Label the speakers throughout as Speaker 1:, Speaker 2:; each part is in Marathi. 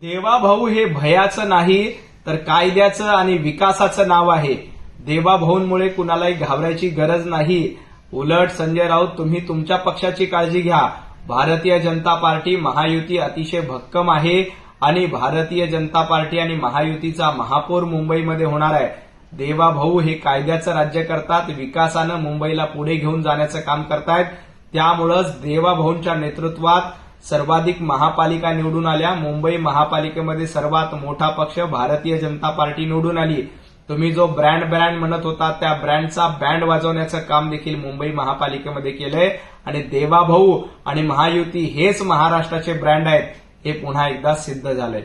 Speaker 1: देवाभाऊ हे भयाचं नाही तर कायद्याचं आणि विकासाचं नाव आहे. देवाभाऊंमुळे कुणालाही घाबरायची गरज नाही. उलट संजय राऊत, तुम्ही तुमच्या पक्षाची काळजी घ्या. भारतीय जनता पार्टी महायुती अतिशय भक्कम आहे आणि भारतीय जनता पार्टी आणि महायुतीचा महापौर मुंबईमध्ये होणार आहे. देवाभाऊ हे कायद्याचं राज्य करतात, विकासानं मुंबईला पुढे घेऊन जाण्याचं काम करतायत. त्यामुळेच देवाभाऊंच्या नेतृत्वात सर्वाधिक महापालिका निवडून आल्या. मुंबई महापालिकेमध्ये सर्वात मोठा पक्ष भारतीय जनता पार्टी निवडून आली. तुम्ही जो ब्रँड म्हणत होता त्या ब्रँडचा बँड वाजवण्याचं काम देखील मुंबई महापालिकेमध्ये केलंय आणि देवाभाऊ आणि महायुती हेच महाराष्ट्राचे ब्रँड आहेत हे पुन्हा एकदा सिद्ध झालंय.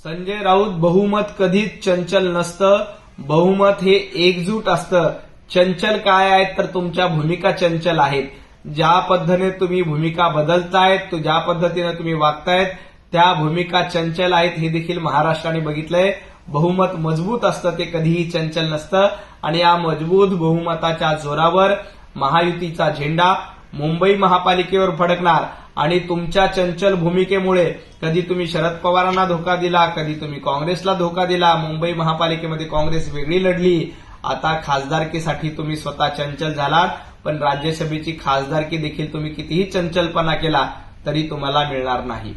Speaker 1: संजय राऊत, बहुमत कधीच चंचल नसतं. बहुमत हे एकजूट असतं. चंचल काय आहेत तर तुमच्या भूमिका चंचल आहेत. ज्या पद्धतीने तुम्ही भूमिका बदलतायत, ज्या पद्धतीने तुम्ही वागतायत त्या भूमिका चंचल आहेत हे देखील महाराष्ट्राने बघितलंय. बहुमत मजबूत असतं, ते कधीही चंचल नसतं आणि या मजबूत बहुमताच्या जोरावर महायुतीचा झेंडा मुंबई महापालिकेवर फडकणार आणि तुमच्या चंचल भूमिकेमुळे कधी तुम्ही शरद पवारांना धोका दिला, कधी तुम्ही काँग्रेसला धोका दिला. मुंबई महापालिकेमध्ये काँग्रेस वेगळी लढली. आता खासदारकीसाठी तुम्ही स्वतः चंचल झालात, पण राज्यसभेची खासदारकी देखील तुम्ही कितीही चंचलपणा केला तरी तुम्हाला मिळणार नाही.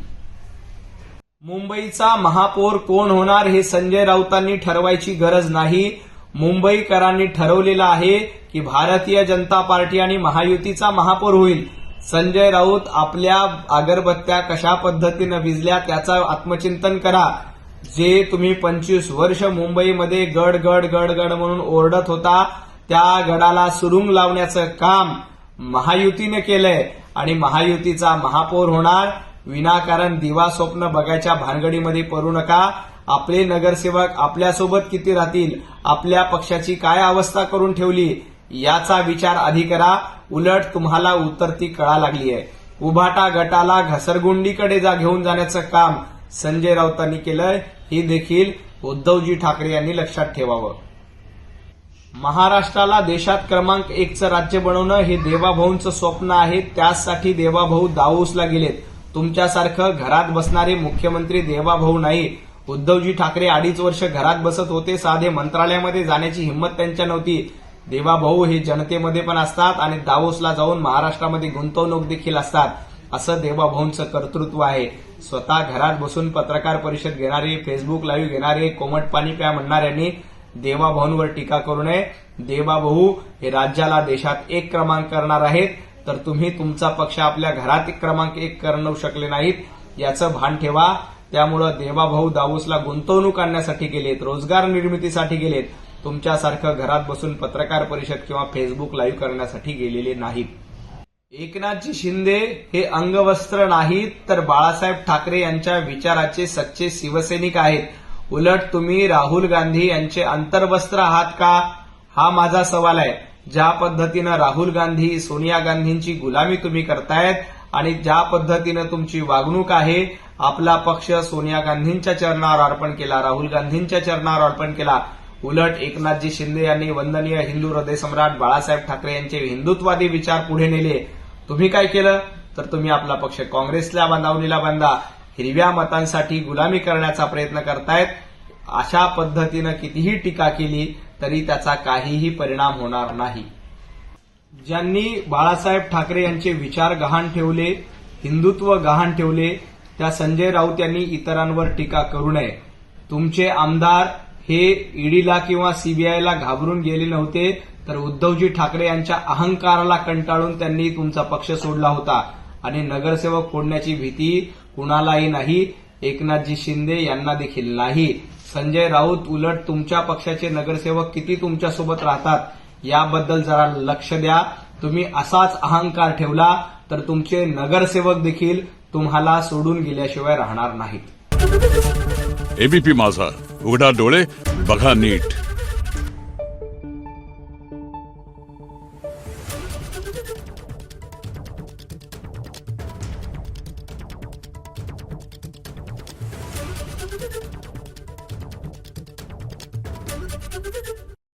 Speaker 1: मुंबईचा महापौर कोण होणार हे संजय राऊतांनी ठरवायची गरज नाही. मुंबईकरांनी ठरवलेलं आहे की भारतीय जनता पार्टी आणि महायुतीचा महापौर होईल. संजय राऊत, आपल्या अगरबत्त्या कशा पद्धतीनं विजल्या त्याचं आत्मचिंतन करा. जे तुम्ही 25 वर्ष मुंबईमध्ये गड गड गड गड म्हणून ओरडत होता त्या गडाला सुरुंग लावण्याचं काम महायुतीने केलंय आणि महायुतीचा महापौर होणार. विनाकारण दिवा स्वप्न बघायच्या भानगडीमध्ये पडू नका. आपले नगरसेवक आपल्यासोबत किती राहतील, आपल्या पक्षाची काय अवस्था करून ठेवली याचा विचार आधी करा. उलट तुम्हाला उतरती कळा लागली आहे. उभाटा गटाला घसरगुंडीकडे घेऊन जाण्याचं काम संजय राऊतांनी केलंय. हे देखील उद्धवजी ठाकरे यांनी लक्षात ठेवावं. महाराष्ट्राला देशात क्रमांक 1चं राज्य बनवणं हे देवाभाऊंचं स्वप्न आहे. त्यासाठी देवाभाऊ दावोसला गेलेत. तुमच्यासारखं घरात बसणारे मुख्यमंत्री देवाभाऊ नाही. उद्धवजी ठाकरे 2.5 वर्ष घरात बसत होते. साधे मंत्रालयामध्ये जाण्याची हिंमत त्यांच्या नव्हती. देवाभाऊ हे जनतेमध्ये पण असतात आणि दावोसला जाऊन महाराष्ट्रामध्ये गुंतवणूक देखील असतात. असं देवाभाऊंचं कर्तृत्व आहे. स्वतः घरात बसून पत्रकार परिषद घेणारे, फेसबुक लाईव्ह घेणारे, कोमट पाणी प्या म्हणणाऱ्यांनी देवाभाऊंवर टीका करू नये. देवाभाऊ हे राज्याला देशात 1 क्रमांक करणार आहेत, तर तुम्ही तुमचा पक्ष आपल्या घरात क्रमांक 1 करू शकले नाहीत याचं भान ठेवा. त्यामुळं देवाभाऊ दावोसला गुंतवणूक आणण्यासाठी गेलेत, रोजगार निर्मितीसाठी गेलेत. तुमच्यासारखं घरात बसून पत्रकार परिषद किंवा फेसबुक लाईव्ह करण्यासाठी गेलेले नाहीत. एकनाथजी शिंदे हे अंगवस्त्र नाहीत तर बाळासाहेब ठाकरे यांच्या विचाराचे सच्चे शिवसैनिक आहेत. उलट तुम्ही राहुल गांधी यांचे अंतर्वस्त्र आहात का, हा माझा सवाल आहे. ज्या पद्धतीनं राहुल गांधी, सोनिया गांधींची गुलामी तुम्ही करतायत आणि ज्या पद्धतीनं तुमची वागणूक आहे, आपला पक्ष सोनिया गांधींच्या चरणावर अर्पण केला, राहुल गांधींच्या चरणावर अर्पण केला. उलट एकनाथजी शिंदे यांनी वंदनीय हिंदू हृदय सम्राट बाळासाहेब ठाकरे यांचे हिंदुत्वादी विचार पुढे नेले. तुम्ही काय केलं तर तुम्ही आपला पक्ष काँग्रेसला बांधावणीला बांधा, हिरव्या मतांसाठी गुलामी करण्याचा प्रयत्न करतायत. अशा पद्धतीनं कितीही टीका केली तरी त्याचा काहीही परिणाम होणार नाही. ज्यांनी बाळासाहेब ठाकरे यांचे विचार गहाण ठेवले, हिंदुत्व गहाण ठेवले, त्या संजय राऊत यांनी इतरांवर टीका करू नये. तुमचे आमदार हे ईडीला किंवा सीबीआयला घाबरून गेले नव्हते, तर उद्धवजी ठाकरे यांच्या अहंकाराला कंटाळून त्यांनी तुमचा पक्ष सोडला होता आणि नगरसेवक फोडण्याची भीती कुणालाही नाही, एकनाथजी शिंदे यांना देखील नाही. संजय राऊत, उलट तुमच्या पक्षाचे नगरसेवक किती तुमच्यासोबत राहतात याबद्दल जरा लक्ष द्या. तुम्ही असाच अहंकार ठेवला तर तुमचे नगरसेवक देखील तुम्हाला सोडून गेल्याशिवाय राहणार नाहीत.
Speaker 2: एबीपी माझा, उघडा डोळे बघा नीट.